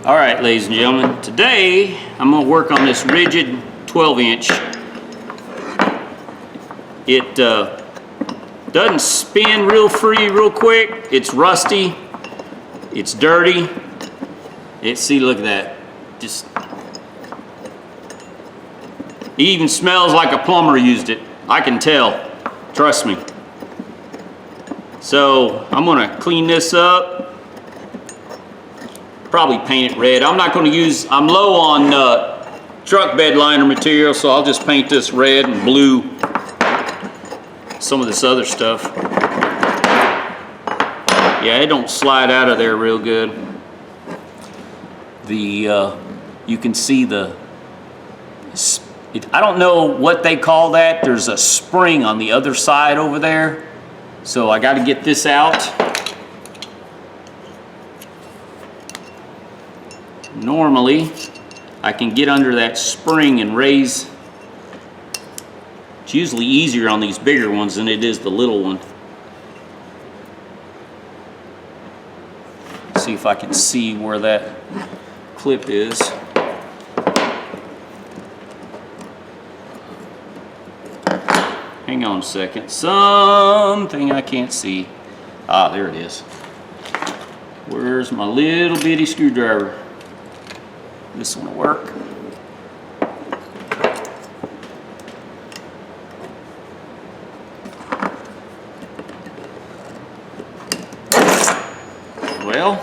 All right, ladies and gentlemen, today I'm going to work on this Ridgid 12-inch. It doesn't spin real free real quick. It's rusty. It's dirty. See, look at that. Just, it even smells like a plumber used it. I can tell. Trust me. So I'm going to clean this up. Probably paint it red. I'm not going to use, I'm low on truck bed liner material, so I'll just paint this red and blue. Some of this other stuff. Yeah, it don't slide out of there real good. You can see I don't know what they call that. There's a spring on the other side over there. So I got to get this out. Normally, I can get under that spring and raise. It's usually easier on these bigger ones than it is the little one. See if I can see where that clip is. Hang on a second. Something I can't see. Ah, there it is. Where's my little bitty screwdriver? This one will work. Well,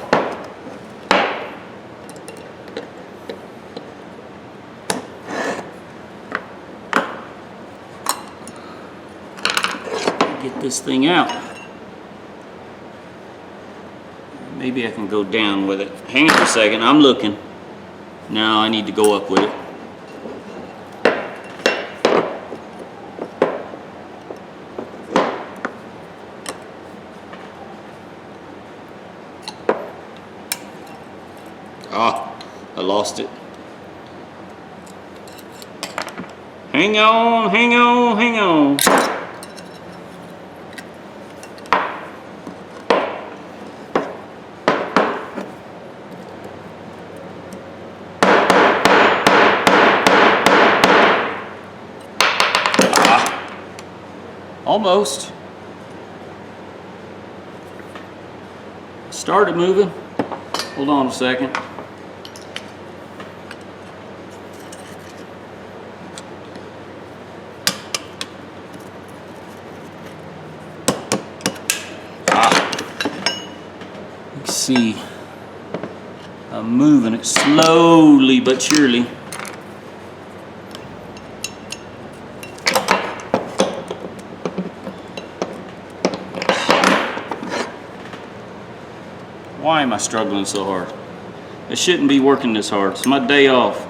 get this thing out. Maybe I can go down with it. Hang on a second, I'm looking. No, I need to go up with it. Ah, I lost it. Hang on, hang on, hang on. Almost. Started moving. Hold on a second. You can see I'm moving it slowly but surely. Why am I struggling so hard? I shouldn't be working this hard. It's my day off.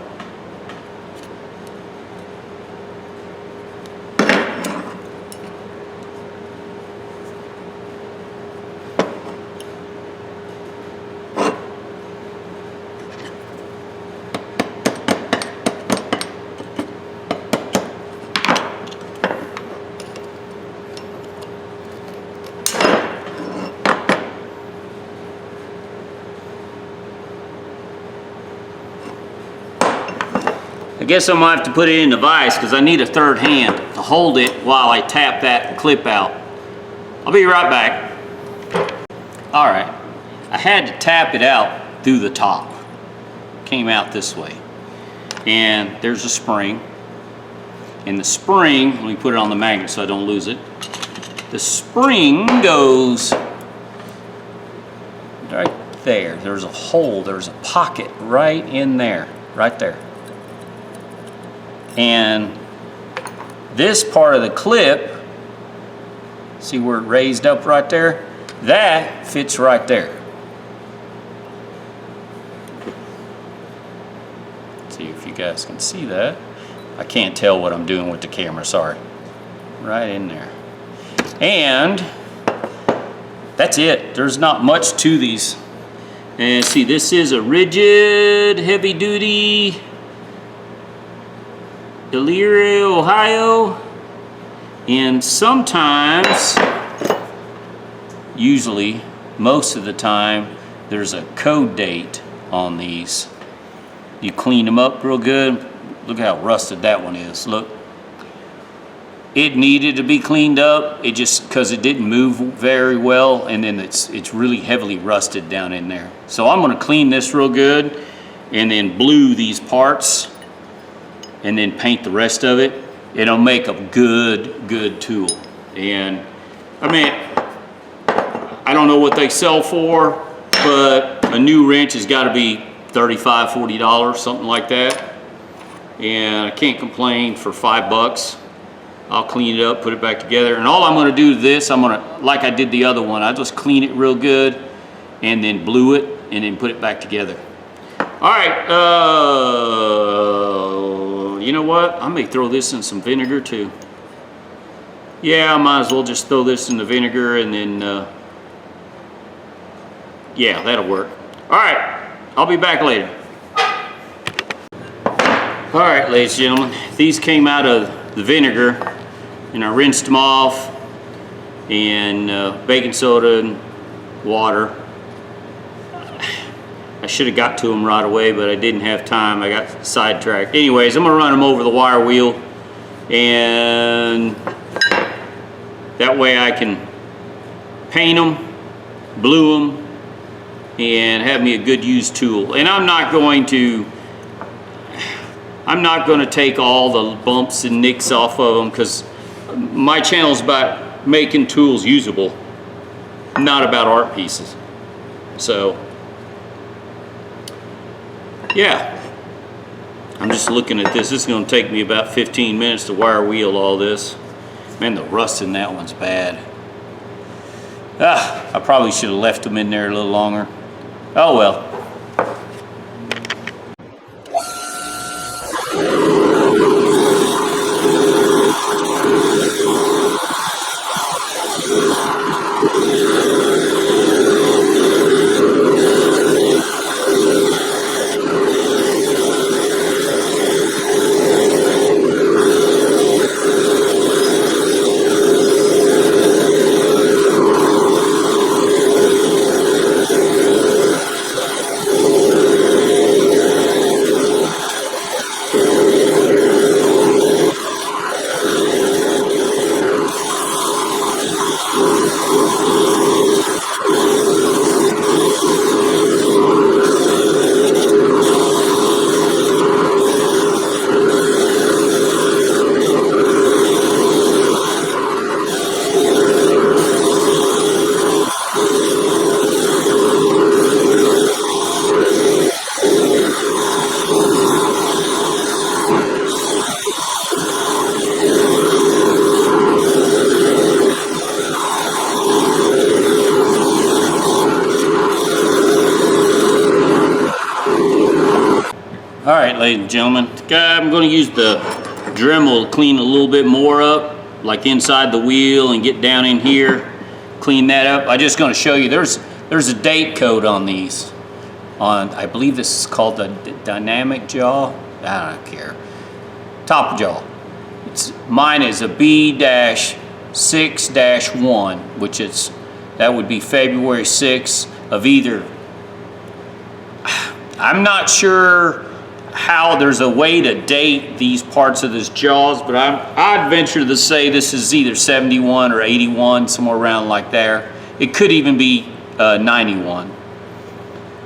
I guess I'm gonna have to put it in the vise because I need a third hand to hold it while I tap that clip out. I'll be right back. All right, I had to tap it out through the top. Came out this way. And there's a spring. And the spring, let me put it on the magnet so I don't lose it. The spring goes right there. There's a hole, there's a pocket right in there, right there. And this part of the clip, see where it raised up right there? That fits right there. See if you guys can see that. I can't tell what I'm doing with the camera, sorry. Right in there. And that's it. There's not much to these. And see, this is a Ridgid heavy duty Elyria, Ohio, and sometimes, usually, most of the time, there's a code date on these. You clean them up real good. Look how rusted that one is. Look. It needed to be cleaned up. It just, because it didn't move very well, and then it's really heavily rusted down in there. So I'm gonna clean this real good and then blue these parts and then paint the rest of it. It'll make a good tool. And I mean, I don't know what they sell for, but a new wrench has got to be $35, $40, something like that. And I can't complain for $5. I'll clean it up, put it back together. And all I'm gonna do to this, I'm gonna, like I did the other one, I just clean it real good and then blue it and then put it back together. All right, you know what? I may throw this in some vinegar too. Yeah, I might as well just throw this in the vinegar and then, yeah, that'll work. All right, I'll be back later. All right, ladies and gentlemen, these came out of the vinegar and I rinsed them off in baking soda and water. I should have got to them right away, but I didn't have time. I got sidetracked. Anyways, I'm gonna run them over the wire wheel, and that way I can paint them, blue them, and have me a good used tool. And I'm not going to take all the bumps and nicks off of them, because my channel is about making tools usable, not about art pieces. So, yeah, I'm just looking at this. This is going to take me about 15 minutes to wire wheel all this. Man, the rust in that one's bad. I probably should have left them in there a little longer. Oh well. All right, ladies and gentlemen, I'm going to use the Dremel to clean a little bit more up, like inside the wheel and get down in here, clean that up. I'm just going to show you, there's a date code on these. I believe this is called the dynamic jaw. I don't care. Top jaw. Mine is a B-6-1, which that would be February 6th of either. I'm not sure how there's a way to date these parts of this jaws, but I'd venture to say this is either 71 or 81, somewhere around like there. It could even be 91.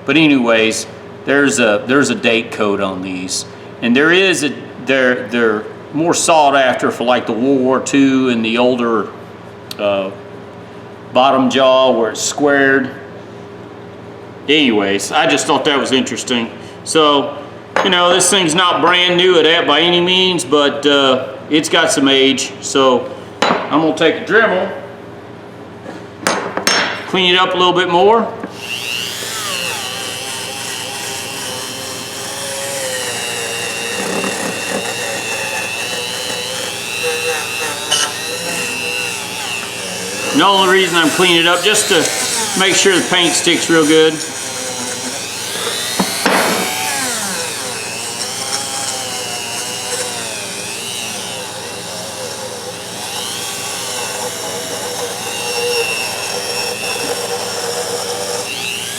But anyways, there's a date code on these, and they're more sought after for like the World War II and the older bottom jaw where it's squared. Anyways, I just thought that was interesting. So, you know, this thing's not brand new at that by any means, but it's got some age. So I'm gonna take a Dremel, clean it up a little bit more. And the only reason I'm cleaning it up, just to make sure the paint sticks real good.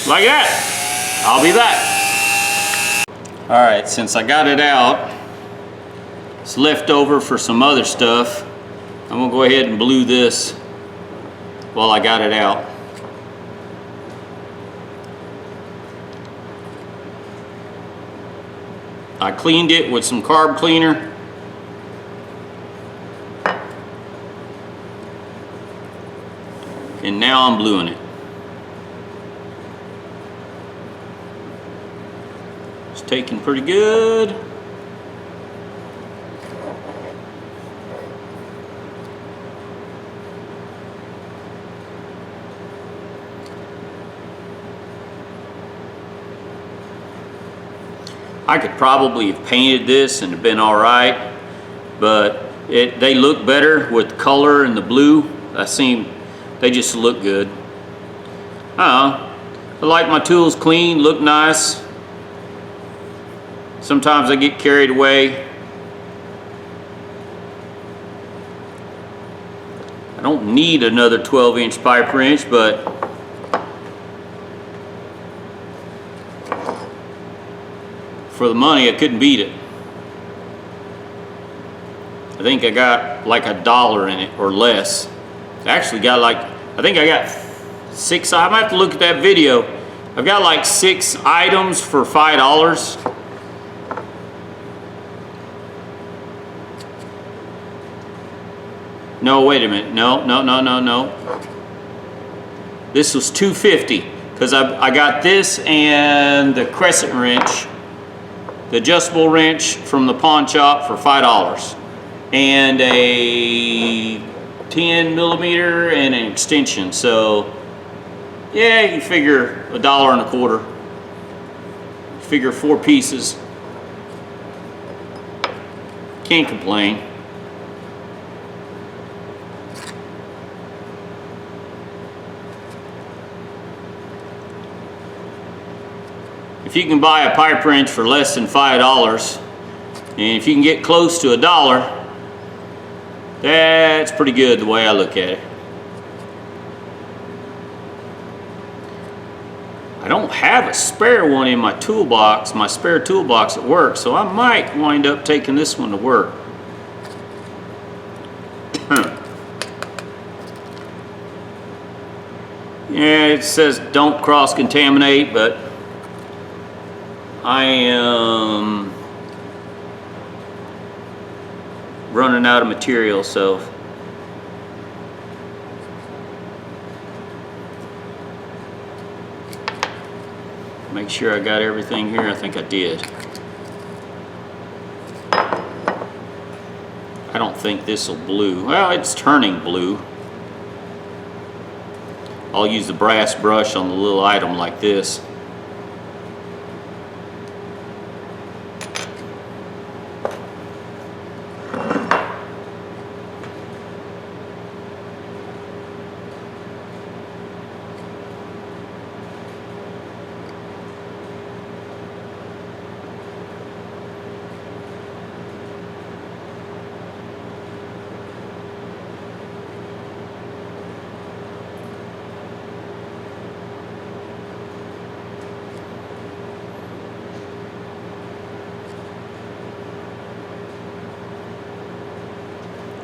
Like that. I'll be back. All right, since I got it out, it's left over for some other stuff. I'm gonna go ahead and blue this while I got it out. I cleaned it with some carb cleaner. And now I'm bluing it. It's taking pretty good. I could probably have painted this and have been all right, but they look better with the color and the blue. They just look good. I like my tools clean, look nice. Sometimes I get carried away. I don't need another 12-inch pipe wrench, but for the money, I couldn't beat it. I think I got like $1 in it or less. I actually got like, I think I got 6, I might have to look at that video. I've got like 6 items for $5. No, wait a minute, no. This was $2.50 because I got this and the crescent wrench, the adjustable wrench from the pawn shop for $5, and a 10mm and an extension. So yeah, you figure $1.25. Figure 4 pieces. Can't complain. If you can buy a pipe wrench for less than $5, and if you can get close to $1, that's pretty good the way I look at it. I don't have a spare one in my toolbox, my spare toolbox at work, so I might wind up taking this one to work. Yeah, it says don't cross-contaminate, but I am running out of material, so make sure I got everything here. I think I did. I don't think this will blue. Well, it's turning blue. I'll use the brass brush on the little item like this.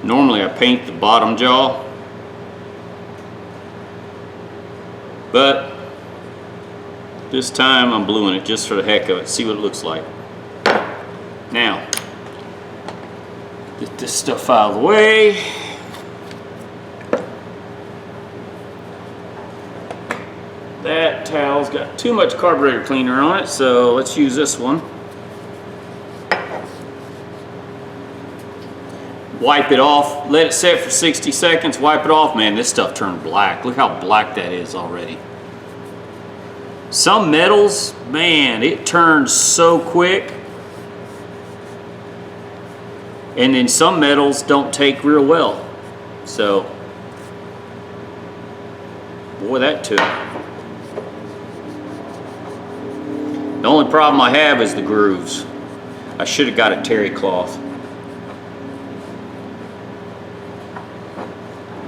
Normally I paint the bottom jaw, but this time I'm bluing it just for the heck of it, see what it looks like. Now, get this stuff out of the way. That towel's got too much carburetor cleaner on it, so let's use this one. Wipe it off, let it set for 60 seconds, wipe it off. Man, this stuff turned black. Look how black that is already. Some metals, man, it turns so quick. And then some metals don't take real well. So, boy, that took. The only problem I have is the grooves. I should have got a terry cloth.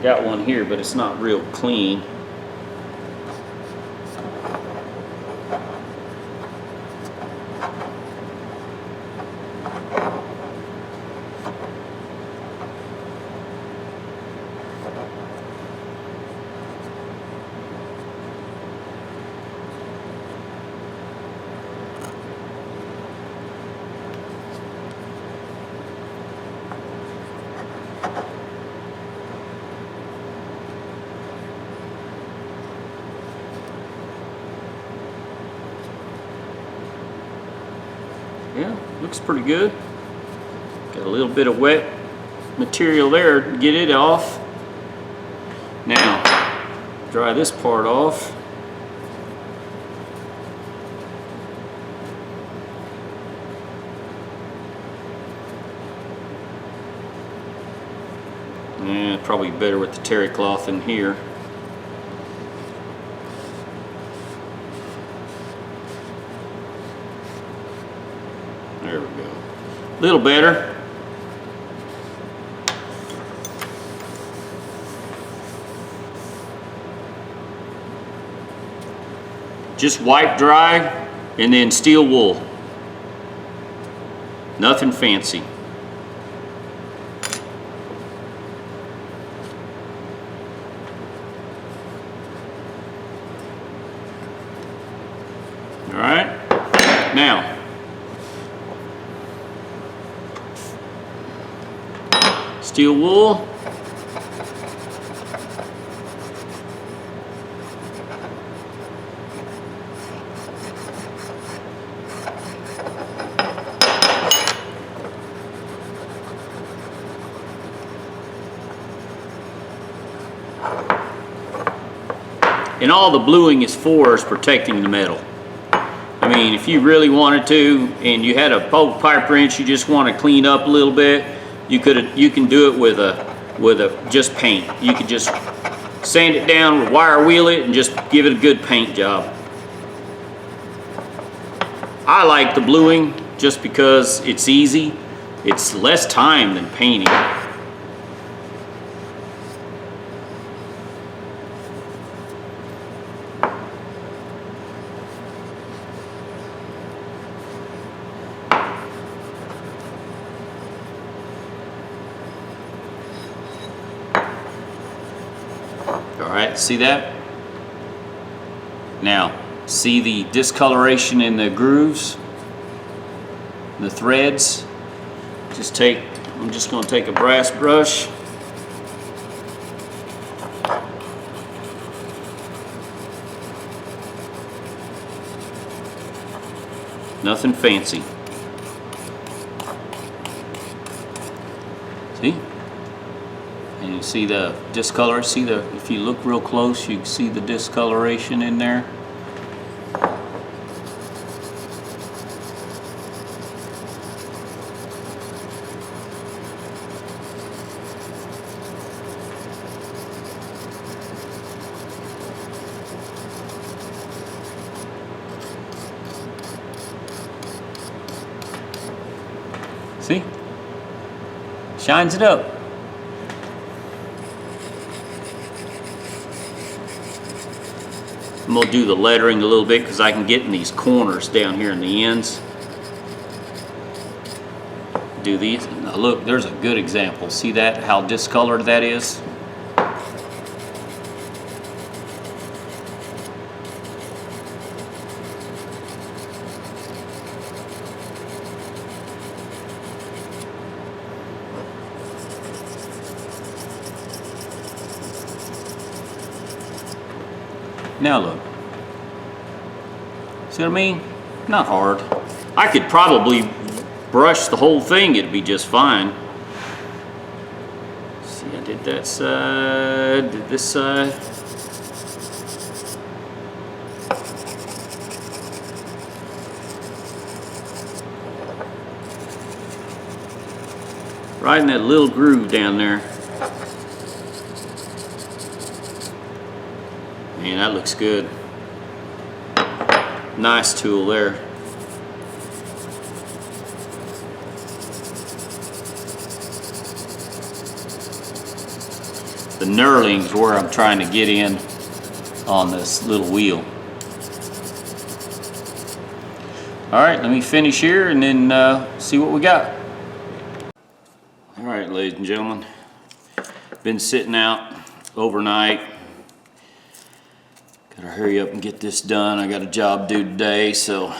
Got one here, but it's not real clean. looks pretty good. Got a little bit of wet material there to get it off. Now, dry this part off. Yeah, probably better with the terry cloth in here. There we go. A little better. Just wipe dry and then steel wool. Nothing fancy. All right, now steel wool. And all the bluing is for is protecting the metal. I mean, if you really wanted to, and you had a pipe wrench you just want to clean up a little bit, you can do it with a just paint. You could just sand it down, wire wheel it, and just give it a good paint job. I like the bluing just because it's easy. It's less time than painting. Alright, see that? Now, see the discoloration in the grooves? The threads? I'm just going to take a brass brush. Nothing fancy. See? And you see the discolor, if you look real close, you can see the discoloration in there. See? Shines it up. I'm going to do the lettering a little bit because I can get in these corners down here in the ends. Do these. Now look, there's a good example. See that? How discolored that is? Now look, see what I mean? Not hard. I could probably brush the whole thing, it'd be just fine. See, I did that side, did this side. Right in that little groove down there. Man, that looks good. Nice tool there. The knurling's where I'm trying to get in on this little wheel. All right, let me finish here and then see what we got. All right, ladies and gentlemen, been sitting out overnight. Gotta hurry up and get this done. I got a job due today, so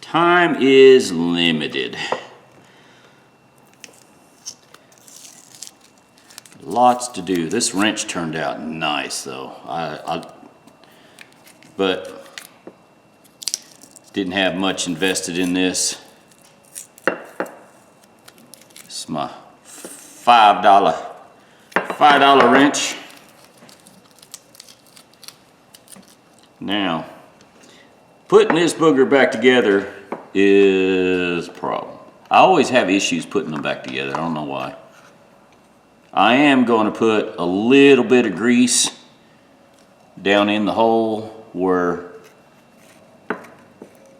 time is limited. Lots to do. This wrench turned out nice though. But didn't have much invested in this. It's my $5 wrench. Now, putting this booger back together is a problem. I always have issues putting them back together. I don't know why. I am going to put a little bit of grease down in the hole where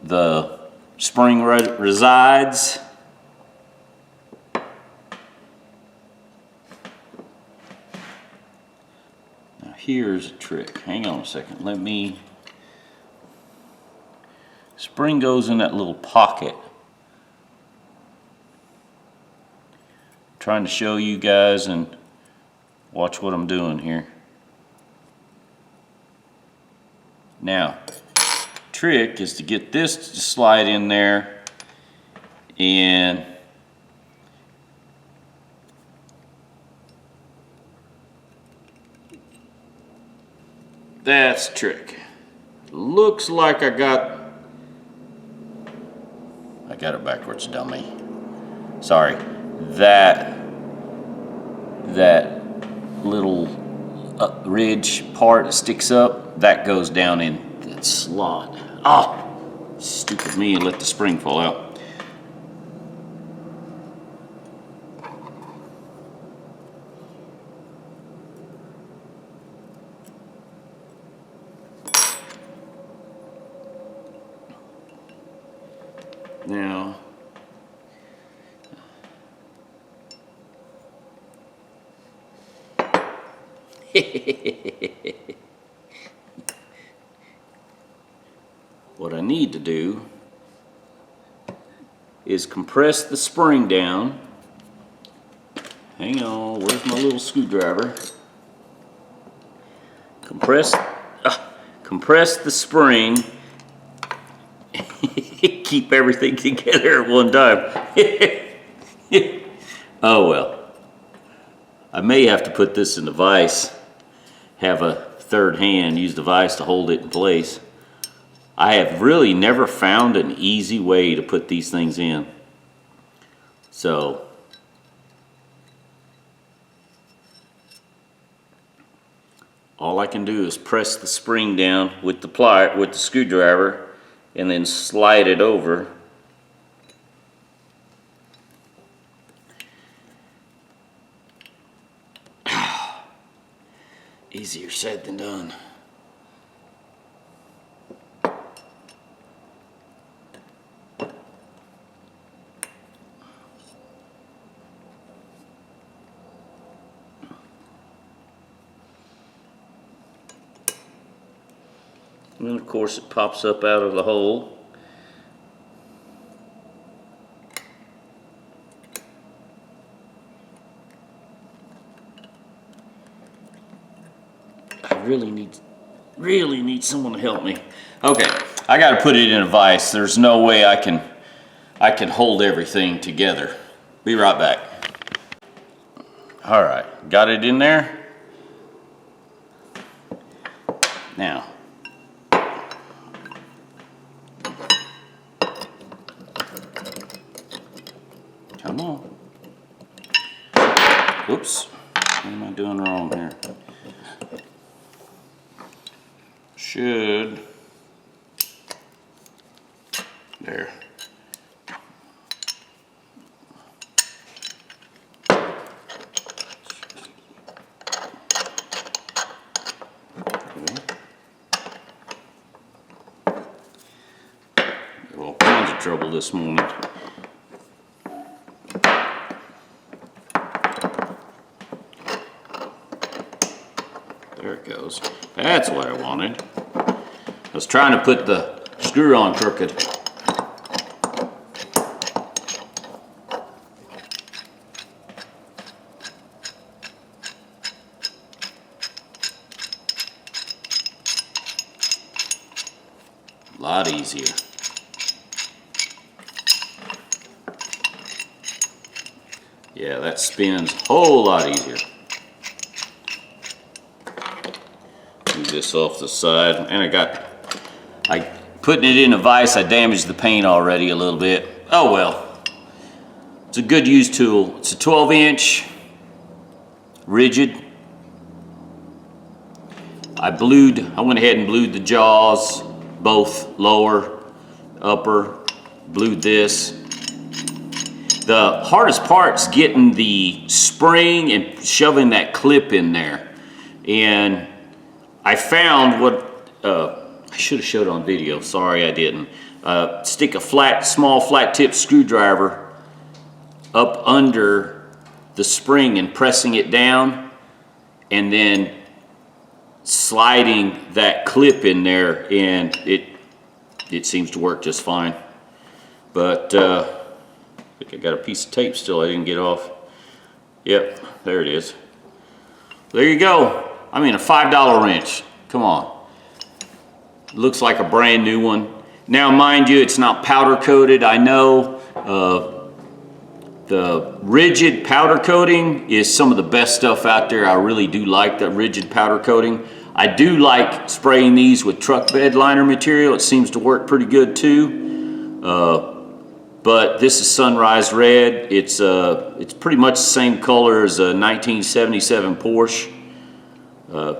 the spring resides. Now here's a trick. Hang on a second. Spring goes in that little pocket. I'm trying to show you guys and watch what I'm doing here. Now, trick is to get this to slide in there, and that's the trick. Looks like I got it backwards, dummy. Sorry. That little ridge part that sticks up, that goes down in that slot. Oh, stupid me, and let the spring fall out. Now, what I need to do is compress the spring down. Hang on, where's my little screwdriver? Compress the spring. Keep everything together at one time. Oh well. I may have to put this in the vise, have a third hand, use the vise to hold it in place. I have really never found an easy way to put these things in. So, all I can do is press the spring down with the screwdriver and then slide it over. Easier said than done. And then of course it pops up out of the hole. Really need someone to help me. Okay, I got to put it in a vise. There's no way I can hold everything together. Be right back. All right, got it in there. Now, come on. Oops, what am I doing wrong here? Should, there. All kinds of trouble this morning. There it goes. That's what I wanted. I was trying to put the screw on crooked. A lot easier. Yeah, that spins a whole lot easier. Move this off the side, and putting it in a vise, I damaged the paint already a little bit. Oh well. It's a good used tool. It's a 12-inch Ridgid. I went ahead and blued the jaws, both lower, upper, blued this. The hardest part's getting the spring and shoving that clip in there. And I found what, I should have showed on video, sorry I didn't. Stick a small flat tip screwdriver up under the spring and pressing it down, and then sliding that clip in there, and it seems to work just fine. But I think I got a piece of tape still I didn't get off. Yep, there it is. There you go. I mean, a $5 wrench. Come on. Looks like a brand new one. Now, mind you, it's not powder coated. I know the Ridgid powder coating is some of the best stuff out there. I really do like the Ridgid powder coating. I do like spraying these with truck bed liner material. It seems to work pretty good too. But this is Sunrise Red. It's pretty much the same color as a 1977 Porsche.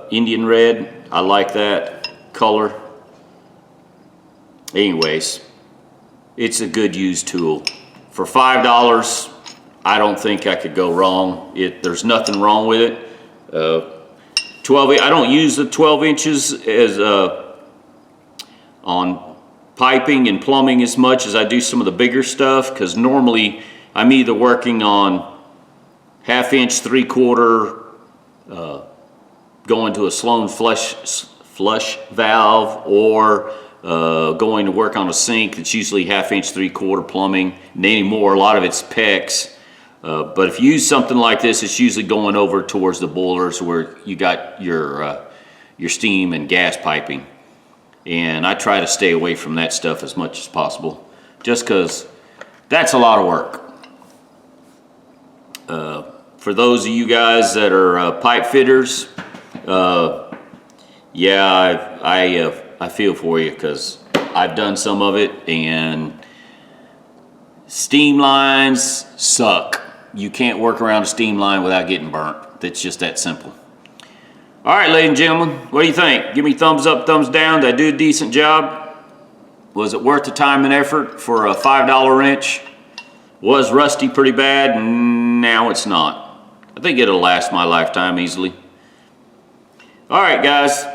Indian Red. I like that color. Anyways, it's a good used tool. For $5, I don't think I could go wrong. There's nothing wrong with it. 12. I don't use the 12 inches as on piping and plumbing as much as I do some of the bigger stuff, because normally I'm either working on 1/2 inch, 3/4, going to a Sloan flush valve, or going to work on a sink that's usually 1/2 inch, 3/4 plumbing. And anymore, a lot of it's PEX. But if you use something like this, it's usually going over towards the boilers where you got your steam and gas piping. And I try to stay away from that stuff as much as possible, just because that's a lot of work. For those of you guys that are pipe fitters, yeah, I feel for you, because I've done some of it, and steam lines suck. You can't work around a steam line without getting burnt. It's just that simple. All right, ladies and gentlemen, what do you think? Give me thumbs up, thumbs down. Did I do a decent job? Was it worth the time and effort for a $5 wrench? Was rusty pretty bad? Now it's not. I think it'll last my lifetime easily. All right, guys.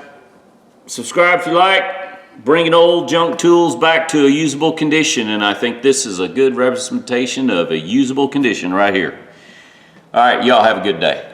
Subscribe if you like. Bringing old junk tools back to a usable condition, and I think this is a good representation of a usable condition right here. All right, y'all have a good day.